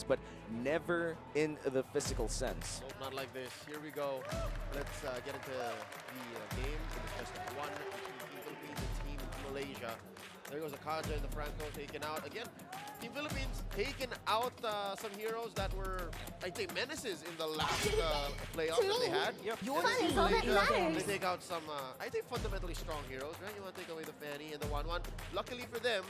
but never in the physical sense. Nope, not like this. Here we go. Let's get into the game. So it's just one between Team Philippines and Team Malaysia. There goes Akaja and the Franco taken out. Again, Team Philippines taken out some heroes that were, I think, menaces in the last playoff that they had. Yep. Your And then team Team is all that Malaysia, matters. they take out some, I think, fundamentally strong heroes. Right? You want to take away the Fanny and the 1-1. Luckily for them,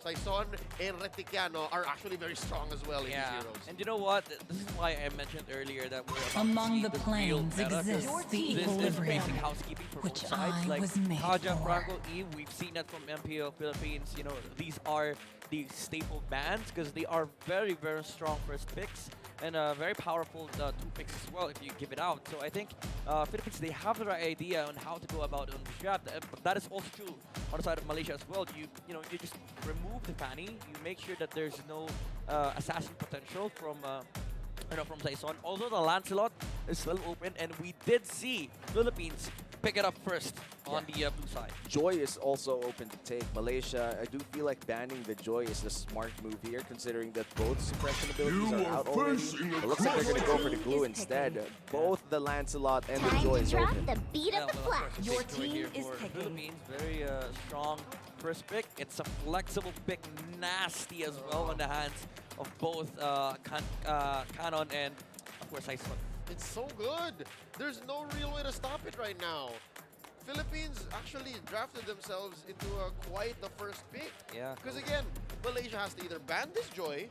Saison and Reticiano are actually very strong as well in these heroes. And you know what? This is why I mentioned earlier that we're about Among to the see real planes meta, 'cause exists Your the team this is equilibrium, basic housekeeping for which both sides. I Like was made Kaja, for. Franco, Eve, we've seen that from MPO Philippines. You know, these are the staple bands because they are very, very strong first picks and very powerful two picks as well if you give it out. So I think Philippines, they have the right idea on how to go about on the strat. But that is also true on the side of Malaysia as well. You just remove the Fanny. You make sure that there's no assassin potential from from Saison. Although the Lancelot is still open, and we did see Philippines pick it up first on the blue side. Joy is also open to take. Malaysia, I do feel like banning the Joy is the smart move here, considering that both suppression abilities are out already. It looks like they're going to go for the glue instead. Both the Lancelot and the Time Joy to is drop open. the beat of the Well, of flag. course, Your big Joy team here is for picking. Philippines, very strong first pick. It's a flexible pick, nasty as well on the hands of both Canon and, of course, Saison. It's so good. There's no real way to stop it right now. Philippines actually drafted themselves into quite the first pick. Yeah. Because again, Malaysia has to either ban this Joy,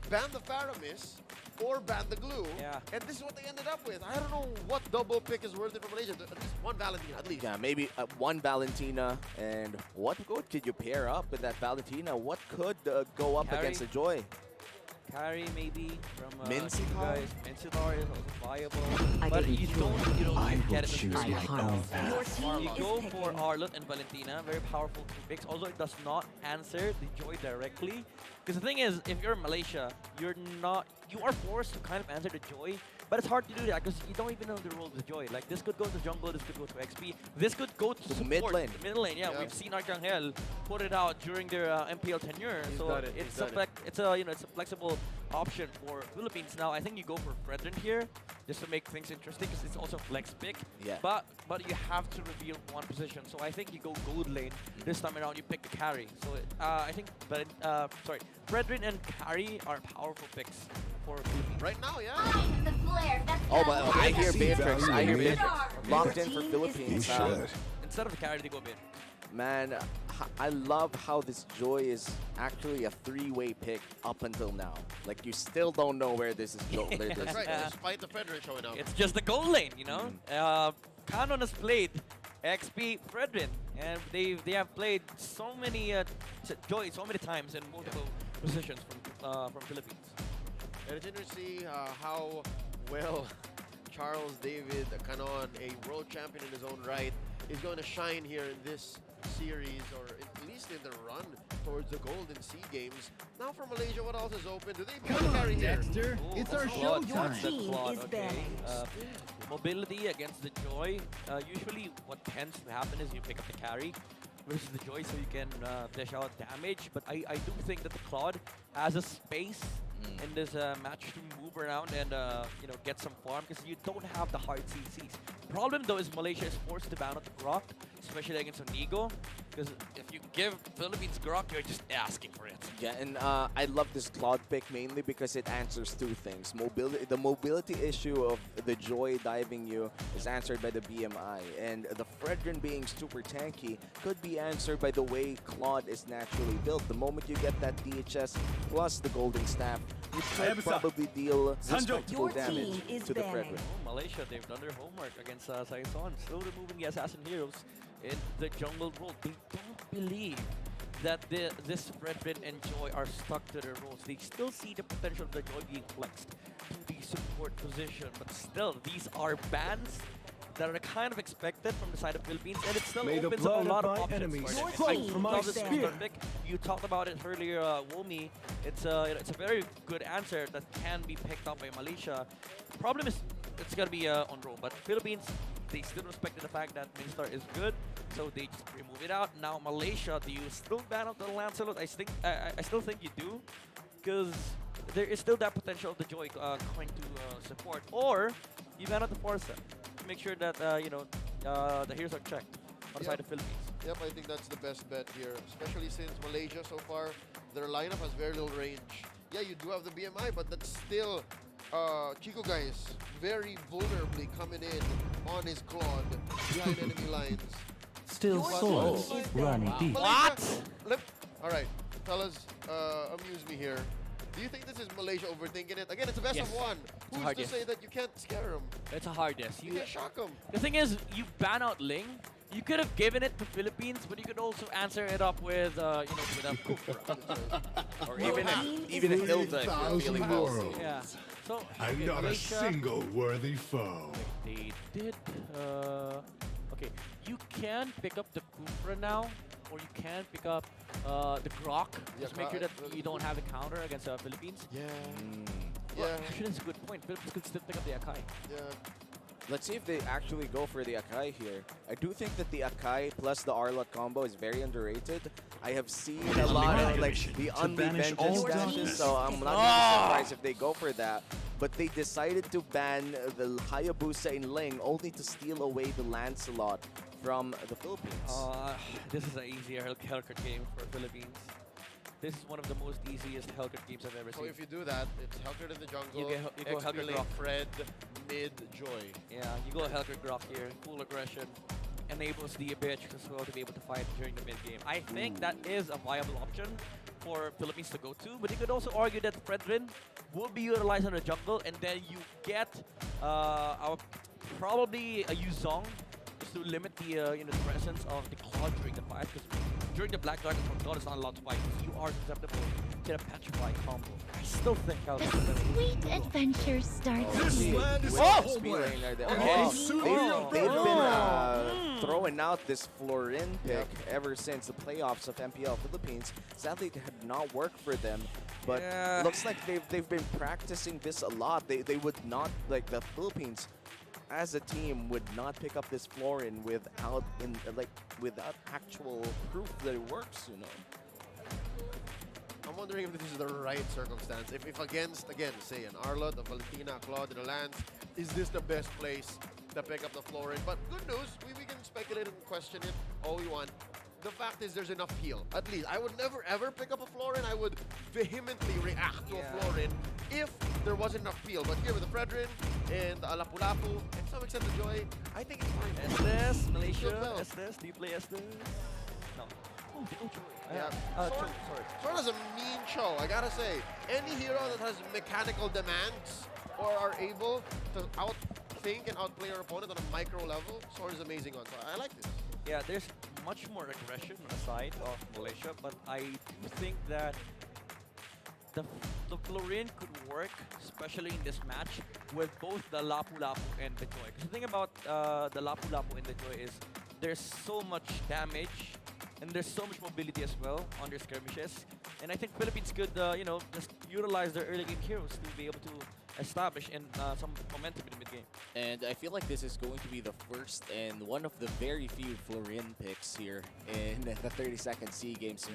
ban the Faramis, or ban the glue. Yeah. And this is what they ended up with. I don't know what double pick is worth it for Malaysia. At least one Valentina, at least. Yeah, maybe one Valentina. And what good could you pair up with that Valentina? What could go up Carry. against the Joy? Carry maybe from Mincitar? you guys. Mincitar is also viable, I but didn't you choose. don't I will get it choose necessarily my like own that. Your path. team You is go for picking. Arlott and Valentina, very powerful two picks, although it does not answer the Joy directly. Because the thing is, if you're in Malaysia, you are forced to kind of answer the Joy, but it's hard to do that because you don't even know the role of the Joy. Like, this could go to jungle, this could go to XP, this could go to support, mid lane. Mid lane, yeah. Yeah. We've seen Arcangel put it out during their MPL tenure, He's so done it, it's he's a done it. it's a flexible option for Philippines. Now I think you go for Fredrin here just to make things interesting because it's also flex pick. Yeah. But you have to reveal one position. So I think you go gold lane this time around. You pick the carry. So I think Fredrin and carry are powerful picks for Philippines. Right now, yeah. I'm the flare. That's Oh, the but one. I hear Beatrix. I hear You Beatrix. Locked Your in for team is Philippines. picking. You should. Instead of the carry, they go mid. Man, I love how this Joy is actually a three-way pick up until now. Like, you still don't know where this is going. That's right. Despite the Frederick showing up. It's just the gold lane, you know. Canon has played XP Fredrin, and they have played so many Joy so many times in multiple positions from Philippines. And it's interesting to see how well Charles David Canon, a world champion in his own right, is going to shine here in this series, or at least in the run towards the Golden Sea Games. Now for Malaysia, what else is open? Do they Come on, carry here? Dexter. Ooh, It's our Claude. Your showtime. team Claude, is okay. banning. Mobility against the Joy. Usually what tends to happen is you pick up the carry versus the Joy so you can dish out damage. But I do think that the Claude has a space in this match to move around and get some farm because you don't have the hard CCs. Problem though is Malaysia is forced to ban out the Grok, especially against Onigo, because if you give Philippines Grok, you're just asking for it. Yeah, and I love this Claude pick mainly because it answers two things. The mobility issue of the Joy diving you is answered by the BMI, and the Fredrin being super tanky could be answered by the way Claude is naturally built. The moment you get that DHS plus the Golden Staff, you could probably deal respectable Your damage team is to the banning. Fredrin. Oh, Malaysia, they've done their homework against Saison, still removing the assassin heroes in the jungle role. They don't believe that this Fredrin and Joy are stuck to their roles. They still see the potential of the Joy being flexed to the support position, but still, these are bans that are kind of expected from the side of Philippines, and it still May the opens up a blood lot of of my options enemies for them. flow I from my love this spear. start pick. You talked about it earlier, Womi. It's a very good answer that can be picked up by Malaysia. Problem is, it's gonna be on roll, but Philippines, they still respected the fact that Minstar is good, so they just remove it out. Now Malaysia, do you still ban out the Lancelot? I still think you do, because there is still that potential of the Joy going to support, or you ban out the Forza to make sure that the heroes are checked on the side of Philippines. Yep, I think that's the best bet here, especially since Malaysia so far, their lineup has very little range. Yeah, you do have the BMI, but that's still Chico guys very vulnerably coming in on his Claude behind enemy lines. Still But- swords Oh. running deep. Malaysia, all right, fellas, amuse me here. Do you think this is Malaysia overthinking it? Again, it's a best Yes. of one. a Who's hard to yes. say that you can't scare them? It's a hard yes. You can shock them. The thing is, you ban out Ling. You could have given it to Philippines, but you could also answer it up with, with a Kufra. Or even a Hilda if you're feeling 3,000 healthy. worlds. Yeah. So, I'm okay, not a Malaysia, single worthy foe. They did. Okay, you can pick up the Kufra now, or you can pick up the Grok. Yeah, Just make sure that Grok, you don't have the counter against the Philippines. Yeah. Well, Yeah. actually, that's a good point. Philippines could still pick up the Akai. Yeah. Let's see if they actually go for the Akai here. I do think that the Akai plus the Arlot combo is very underrated. I have seen a lot of like the to banish unrevengeance all dashes, darkness. so I'm not really surprised if they go for that. But they decided to ban the Hayabusa in Ling only to steal away the Lancelot from the Philippines. This is an easier Hellcat game for Philippines. This is one of the most easiest Hellcat games I've ever So seen. if you do that, it's Hellcat in the jungle, You go XP Hellcat lane, Grok. Fred, mid, Joy. Yeah, you go Hellcat Grok here, full aggression, enables the bitch as well to be able to fight during the mid game. I think that is a viable option for Philippines to go to, but you could also argue that Fredrin will be utilized on the jungle, and then you get probably a Yuzong just to limit the the presence of the Claude during the fight, because during the Black Dragon, God is not allowed to fight. You are susceptible to the Petrify combo. I still think I'll The sweet adventure starts Let's see. here. land is With a XP homeland. lane right there. Okay. Oh, they've been Oh. throwing out this Florin pick ever since the playoffs of MPL Philippines. Sadly, it had not worked for them. But Yeah. looks like they've been practicing this a lot. They would not, like the Philippines as a team would not pick up this Florin without without actual proof that it works, I'm wondering if this is the right circumstance. If against, again, say an Arlot, a Valentina, a Claude, and a Lance, is this the best place to pick up the Florin? But good news, we can speculate and question it all we want. The fact is there's enough heal. At least, I would never ever pick up a Florin. I would vehemently react to a Florin if there wasn't enough heal. But here with the Fredrin and the Lapu-Lapu, and to some extent the Joy, I think it's fine. Estes, Malaysia, Good bell. Estes, do you play Estes? No. Oh, they go Joy. Yeah. Joy, sorry. Sword has a mean show, I gotta say. Any hero that has mechanical demands or are able to outthink and outplay your opponent on a micro level, Sword is amazing on. So I like this. Yeah, there's much more aggression on the side of Malaysia, but I do think that the Florin could work, especially in this match, with both the Lapu-Lapu and the Joy. 'Cause the thing about the Lapu-Lapu and the Joy is there's so much damage and there's so much mobility as well on their skirmishes. And I think Philippines could, just utilize their early game heroes to be able to establish some momentum in the mid game. And I feel like this is going to be the first and one of the very few Florin picks here in the 32nd SEA Games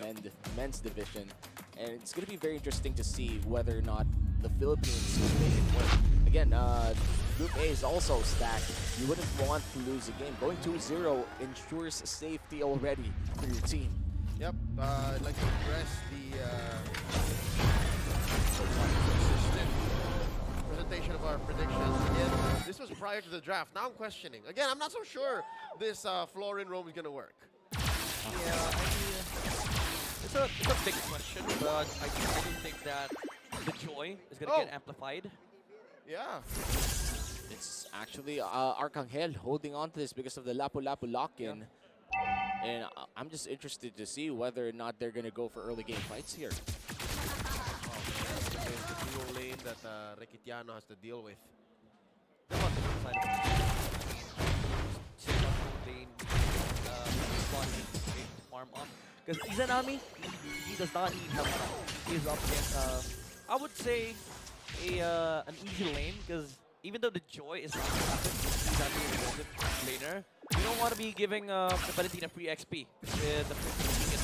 men's division. And it's going to be very interesting to see whether or not the Philippines can make it work. Again, Group A is also stacked. You wouldn't want to lose a game. Going 2-0 ensures safety already for your team. Yep, I'd like to address the consistent presentation of our predictions. Again, this was prior to the draft. Now I'm questioning. Again, I'm not so sure this Florin roam is going to work. Yeah, it's a big question, but I do think that the Joy is going to get amplified. Yeah. It's actually Arcangel holding on to this because of the Lapu-Lapu lock-in. And I'm just interested to see whether or not they're going to go for early game fights here. There's the dual lane that Requitiano has to deal with. They're on the different side of it. Same on the lane, farm up. Because Izanami, he does not need help. He is up against, I would say, an easy lane, because even though the Joy is not Izanami is a golden laner, you don't want to be giving the Valentina free XP with the 15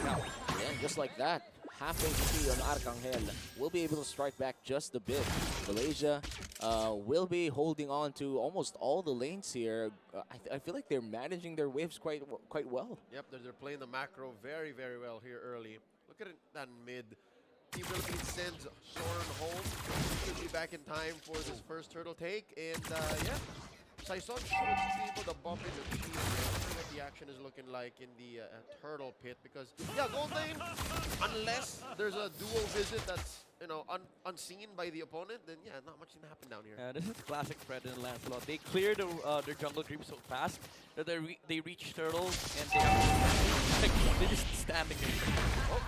and Yeah, just like that. half HP on Arcangel will be able to strike back just a bit. Malaysia will be holding on to almost all the lanes here. I feel like they're managing their waves quite well. Yep, they're playing the macro very, very well here early. Look at it, that mid. Team Philippines sends Soren home. Should be back in time for this first turtle take. And yeah, Saison should be able to bump into the team. I wonder what the action is looking like in the turtle pit. Because, yeah, gold lane, unless there's a duo visit that's, you know, unseen by the opponent, then yeah, not much can happen down here. This is classic Fred and Lancelot. They clear their jungle creep so fast that they reach turtle and they're just standing there.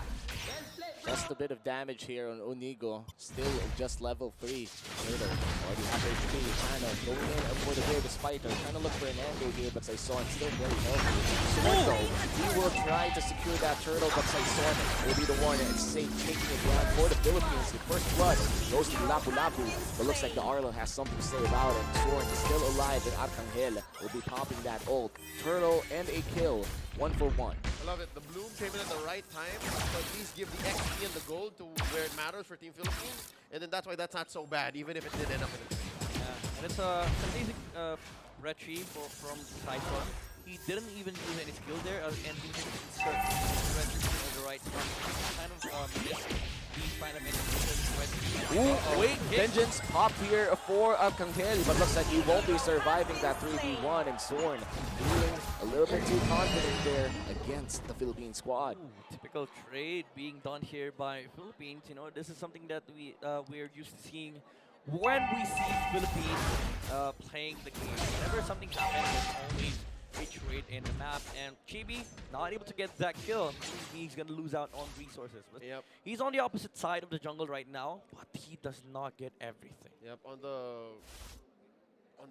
Just a bit of damage here on Unigo. Still just level 3. Turtle already have HP. Kind of going in for the bravest fighter. Trying to look for an angle here, but Saison still very healthy. Sword though, he will try to secure that turtle, but Saison will be the one that's safe taking it down for the Philippines. The first blood goes to Lapu Lapu, but looks like the Arlo has something to say about it. Sword is still alive, and Arcangel will be popping that ult. Turtle and a kill. 1 for 1. I love it. The bloom came in at the right time to at least give the XP and the gold to where it matters for Team Philippines. And then that's why that's not so bad, even if it did end up in the trade. Yeah, and it's an amazing retry from Saison. He didn't even use any skill there, and he just insert the retry at the right spot. Kind of missed these kind of executions. Ooh, wait, Vengeance pop here for Arcangel, but looks like he won't be surviving that 3v1, and Zorn feeling a little bit too confident there against the Philippine squad. Ooh, typical trade being done here by Philippines. You know, this is something that we're used to seeing when we see Philippines playing the game. Whenever something happens, there's always a trade in the map, and Chibi not able to get that kill. He's gonna lose out on resources. But Yep. he's on the opposite side of the jungle right now, but he does not get everything. Yep, on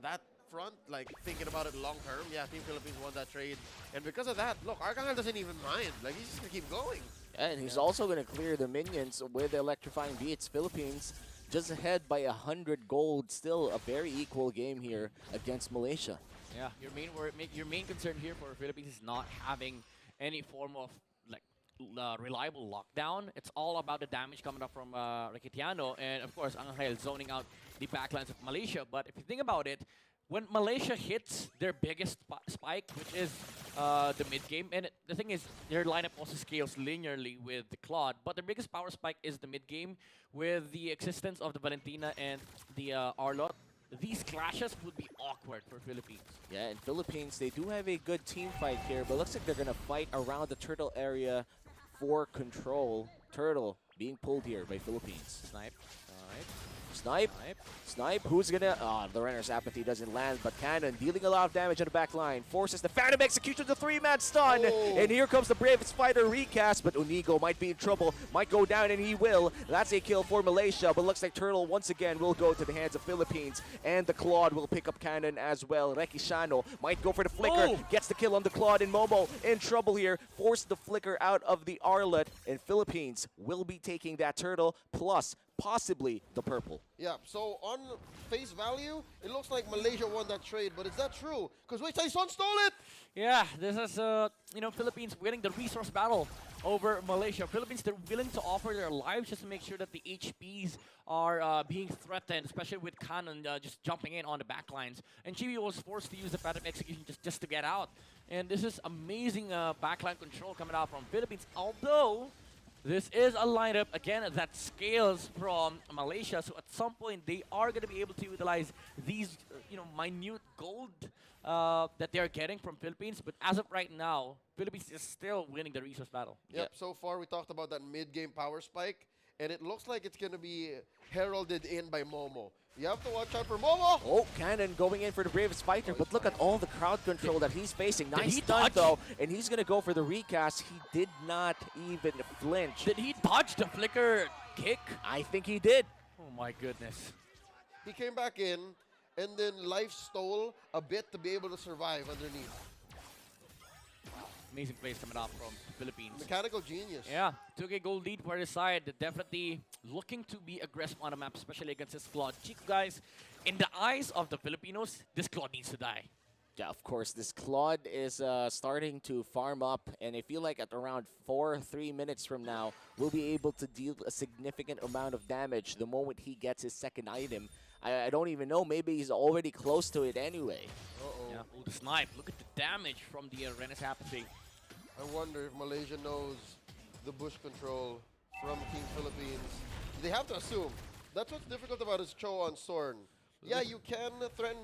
that front, like thinking about it long term, yeah, Team Philippines won that trade. And because of that, look, Arcangel doesn't even mind. Like, he's just gonna keep going. And he's also going to clear the minions with electrifying beats. Philippines just ahead by 100 gold. Still a very equal game here against Malaysia. Yeah, your main concern here for Philippines is not having any form of like reliable lockdown. It's all about the damage coming up from Rakitiano, and of course Angel zoning out the backlines of Malaysia. But if you think about it, when Malaysia hits their biggest spike, which is the mid game, and the thing is, their lineup also scales linearly with the Claude, but the biggest power spike is the mid game with the existence of the Valentina and the Arlot. These clashes would be awkward for Philippines. Yeah, in Philippines, they do have a good team fight here, but looks like they're going to fight around the turtle area for control. Turtle being pulled here by Philippines. Snipe. Snipe. Snipe. Who's gonna... the runner's apathy doesn't land, but Cannon dealing a lot of damage on the back line. Forces the Phantom Execution to 3-man stun. Oh. And here comes the Bravest Fighter recast, but Unigo might be in trouble. Might go down, and he will. That's a kill for Malaysia, but looks like Turtle once again will go to the hands of Philippines. And the Claude will pick up Cannon as well. Rekishano might go for the Flicker. Oh. Gets the kill on the Claude, and Momo in trouble here. Forced the Flicker out of the Arlet, and Philippines will be taking that Turtle, plus possibly the purple. Yeah, so on face value, it looks like Malaysia won that trade, but is that true? Because wait, Saison stole it! Yeah, this is Philippines winning the resource battle over Malaysia. Philippines, they're willing to offer their lives just to make sure that the HPs are being threatened, especially with Cannon just jumping in on the backlines. And Chibi was forced to use the Phantom Execution just to get out. And this is amazing backline control coming out from Philippines, although this is a lineup, again, that scales from Malaysia, so at some point they are going to be able to utilize these, minute gold that they're getting from Philippines. But as of right now, Philippines is still winning the resource battle. Yep, so far we talked about that mid-game power spike, and it looks like it's going to be heralded in by Momo. You have to watch out for Momo! Oh, Cannon going in for the Bravest Fighter, but look at all the crowd control that he's facing. Nice he stun dodge? though, and he's going to go for the recast. He did not even flinch. Did he dodge the flicker kick? I think he did. Oh my goodness. He came back in, and then life stole a bit to be able to survive underneath. Amazing plays coming out from the Philippines. Mechanical genius. Yeah, took a goal lead for his side. Definitely looking to be aggressive on the map, especially against this Claude. Chico, guys, in the eyes of the Filipinos, this Claude needs to die. Yeah, of course, this Claude is starting to farm up, and I feel like at around 3 minutes from now, we'll be able to deal a significant amount of damage the moment he gets his second item. I don't even know, maybe he's already close to it anyway. Uh-oh. Yeah, oh, the snipe. Look at the damage from the Rena's Apathy. I wonder if Malaysia knows the bush control from Team Philippines. They have to assume. That's what's difficult about his Cho on Sorn. Yeah, you can threaten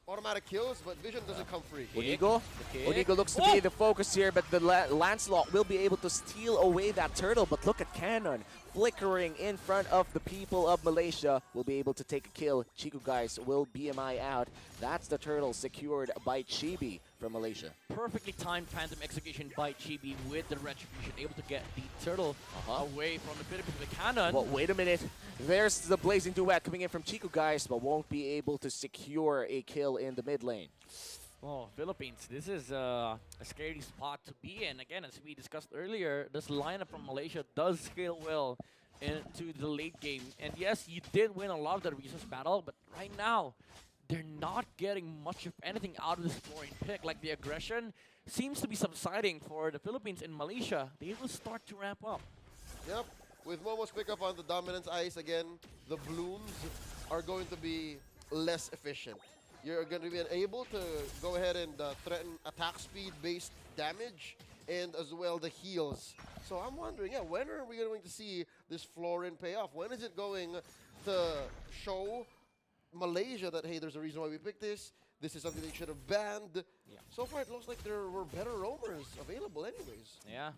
automatic kills, but Vision doesn't come free. Onigo? kick. Onigo looks to be the focus here, but the Lancelot will be able to steal away that turtle. But look at Cannon flickering in front of the people of Malaysia. Will be able to take a kill. Chiku guys will BMI out. That's the turtle secured by Chibi from Malaysia. Perfectly timed Phantom execution by Chibi with the Retribution, able to get the turtle away from the Philippines with the cannon. Well, wait a minute. There's the Blazing Duet coming in from Chiku guys, but won't be able to secure a kill in the mid lane. Oh, Philippines, this is a scary spot to be in. Again, as we discussed earlier, this lineup from Malaysia does scale well into the late game. And yes, you did win a lot of the resource battle, but right now, they're not getting much of anything out of this flooring pick. Like, the aggression seems to be subsiding for the Philippines in Malaysia. They will start to ramp up. Yep. With Momo's pickup on the dominance ice again, the blooms are going to be less efficient. You're going to be able to go ahead and threaten attack speed based damage and as well the heals. So I'm wondering, yeah, when are we going to see this Florin pay off? When is it going to show Malaysia that, hey, there's a reason why we picked this. This is something they should have banned. Yeah. So far, it looks like there were better roamers available anyways. Yeah.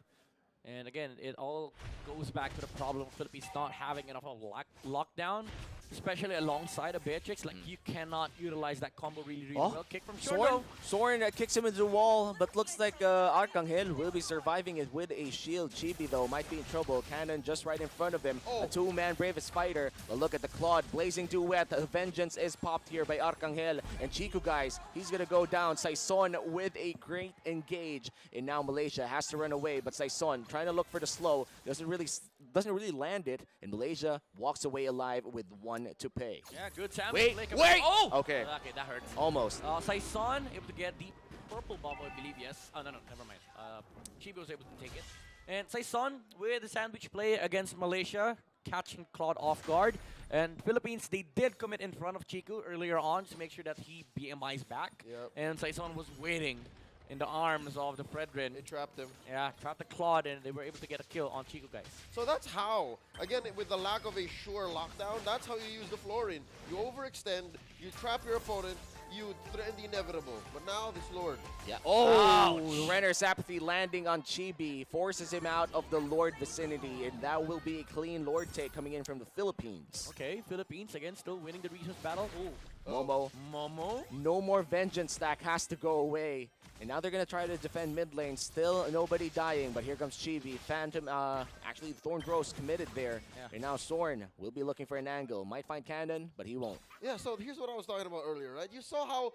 And again, it all goes back to the problem of Philippines not having enough of lockdown, especially alongside a Beatrix. Like, you cannot utilize that combo really well. Kick from Shorn. Soren kicks him into the wall, but looks like Arcangel will be surviving it with a shield. Chibi, though, might be in trouble. Cannon just right in front of him. A two-man Bravest Fighter. But look at the Claude. Blazing Duet. Vengeance is popped here by Arcangel. And Chiku, guys, he's going to go down. Saison with a great engage. And now Malaysia has to run away, but Saison trying to look for the slow. Doesn't really land it. And Malaysia walks away alive with one to pay. Yeah, good time. Wait! Oh! Okay. Okay, that hurts. Almost. Saison able to get the purple bubble, I believe, yes. Oh, no, never mind. Chibi was able to take it. And Saison with the sandwich play against Malaysia, catching Claude off guard. And Philippines, they did commit in front of Chiku earlier on to make sure that he BMI's back. Yep. And Saison was waiting in the arms of the Fredrin. It trapped him. Yeah, trapped the Claude, and they were able to get a kill on Chiku, guys. So that's how, again, with the lack of a sure lockdown, that's how you use the Florin. You overextend, you trap your opponent, you threaten the inevitable. But now this Lord. Yeah. Oh! Renner's Apathy landing on Chibi forces him out of the Lord vicinity, and that will be a clean Lord take coming in from the Philippines. Okay, Philippines, again, still winning the resource battle. Momo. No more Vengeance stack has to go away. And now they're going to try to defend mid lane. Still nobody dying, but here comes Chibi. Phantom, actually Thorn Gross committed there. Yeah. And now Sorn will be looking for an angle. Might find Cannon, but he won't. Yeah, so here's what I was talking about earlier, right? You saw how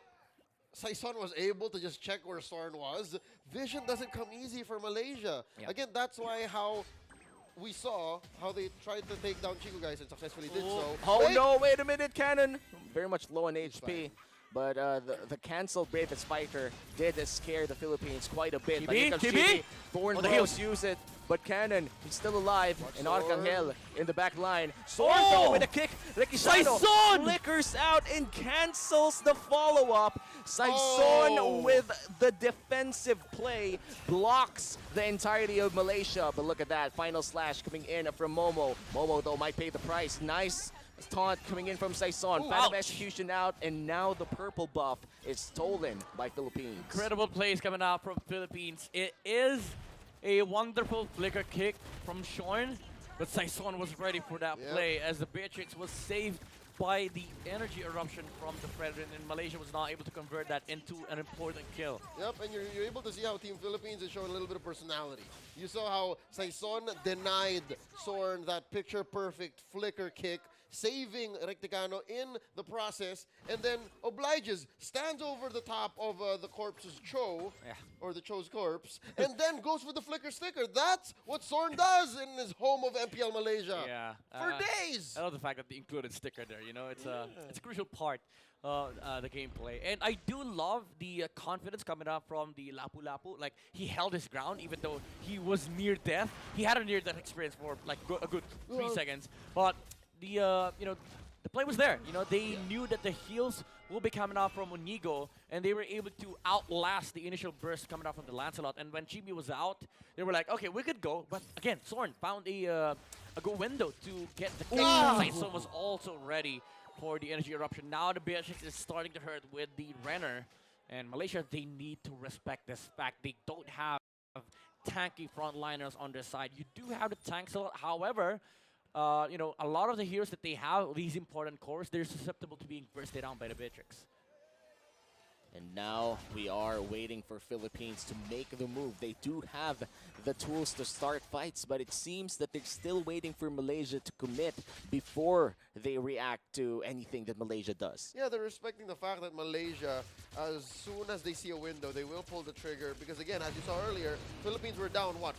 Saison was able to just check where Sorn was. Vision doesn't come easy for Malaysia. Yeah. Again, that's why how we saw how they tried to take down Chico guys and successfully did so. Oh no, wait a minute, Cannon. Very much low on HP. But the cancelled Bravest Fighter did scare the Philippines quite a bit. But here comes Chibi. Thorn Bros use it, but Cannon, he's still alive. And Arcangel in the back line. Sorn though with a kick. Saison flickers out and cancels the follow-up. Saison with the defensive play blocks the entirety of Malaysia. But look at that, final slash coming in from Momo. Momo though might pay the price. Nice taunt coming in from Saison. Phantom execution out, and now the purple buff is stolen by Philippines. Incredible plays coming out from Philippines. It is a wonderful flicker kick from Shorn, but Saison was ready for that play as the Beatrix was saved by the energy eruption from the Fredrin, and Malaysia was not able to convert that into an important kill. Yep, and you're able to see how Team Philippines is showing a little bit of personality. You saw how Saison denied Sorn that picture-perfect flicker kick, saving Recticano in the process, and then obliges, stands over the top of the corpse's Cho, or the Cho's corpse, and then goes for the flicker sticker. That's what Sorn does in his home of MPL Malaysia. Yeah. For days! I love the fact that they included sticker there. You know, it's a crucial part of the gameplay. And I do love the confidence coming up from the Lapu Lapu. Like, he held his ground even though he was near death. He had a near-death experience for like a good 3 seconds. But the you know, the play was there. You know, they knew that the heals will be coming out from Onigo, and they were able to outlast the initial burst coming out from the Lancelot. And when Chibi was out, they were like, okay, we could go. But again, Soren found a good window to get the kill. Saison was also ready for the energy eruption. Now the Beatrix is starting to hurt with the Renner. And Malaysia, they need to respect this fact. They don't have tanky frontliners on their side. You do have the tanks a lot. However, you know, a lot of the heroes that they have, these important cores, they're susceptible to being bursted down by the Beatrix. And now we are waiting for Philippines to make the move. They do have the tools to start fights, but it seems that they're still waiting for Malaysia to commit before they react to anything that Malaysia does. Yeah, they're respecting the fact that Malaysia, as soon as they see a window, they will pull the trigger. Because again, as you saw earlier, Philippines were down, what,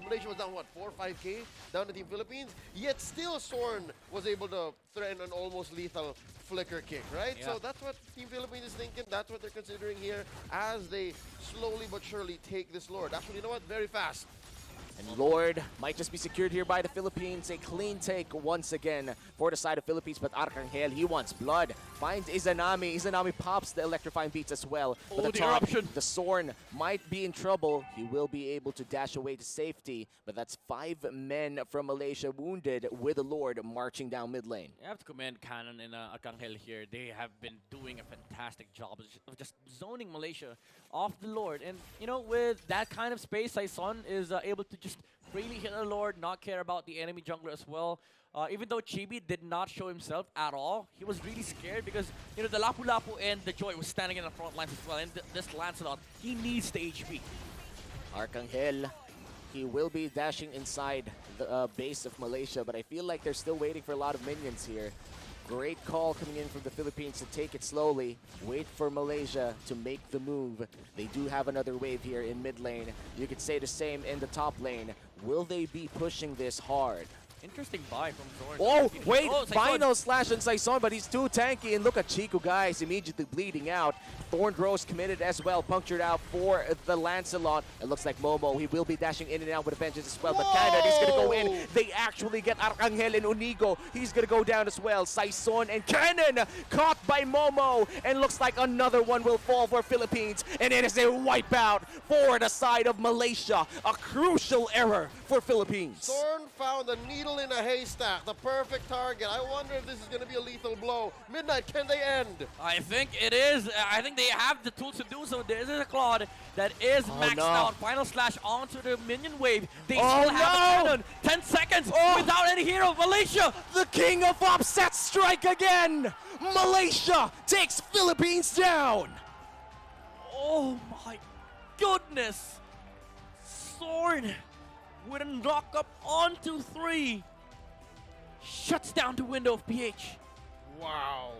Malaysia was down, what, 4 or 5K down to Team Philippines? Yet still Soren was able to threaten an almost lethal flicker kick, right? Yeah. So that's what Team Philippines is thinking. That's what they're considering here as they slowly but surely take this Lord. Actually, you know what? Very fast. And Lord might just be secured here by the Philippines. A clean take once again for the side of Philippines, but Arcangel, he wants blood. Finds Izanami. Izanami pops the electrifying beats as well. But the eruption. the Sorn might be in trouble. He will be able to dash away to safety, but that's 5 men from Malaysia wounded with the Lord marching down mid lane. You have to commend Canon and Arcangel here. They have been doing a fantastic job of just zoning Malaysia off the Lord. And, you know, with that kind of space, Saison is able to just freely hit the Lord, not care about the enemy jungler as well. Even though Chibi did not show himself at all, he was really scared because, you know, the Lapu Lapu and the Joy was standing in the front lines as well. And this Lancelot, he needs the HP. Arcangel, he will be dashing inside the base of Malaysia, but I feel like they're still waiting for a lot of minions here. Great call coming in from the Philippines to take it slowly, wait for Malaysia to make the move. They do have another wave here in mid lane. You could say the same in the top lane. Will they be pushing this hard? Interesting buy from Thorn. Oh, wait, Saison. final slash on Saison, but he's too tanky. And look at Chico, guys, immediately bleeding out. Thornrose committed as well, punctured out for the Lancelot. It looks like Momo, he will be dashing in and out with a vengeance as well. But Canada, he's going to go in. They actually get Arcangel and Onigo. He's going to go down as well. Saison and Cannon caught by Momo. And looks like another one will fall for Philippines. And it is a wipeout for the side of Malaysia. A crucial error for Philippines. Thorn found a needle in a haystack, the perfect target. I wonder if this is going to be a lethal blow. Midnight, can they end? I think it is. I think they have the tools to do so. There is a Claude that is maxed out. Final slash onto the minion wave. They still have a cannon. 10 seconds without any hero. Malaysia! The king of upset strike again! Malaysia takes Philippines down! Oh my goodness! Sword with a knock up onto 3. Shuts down the window of PH. Wow.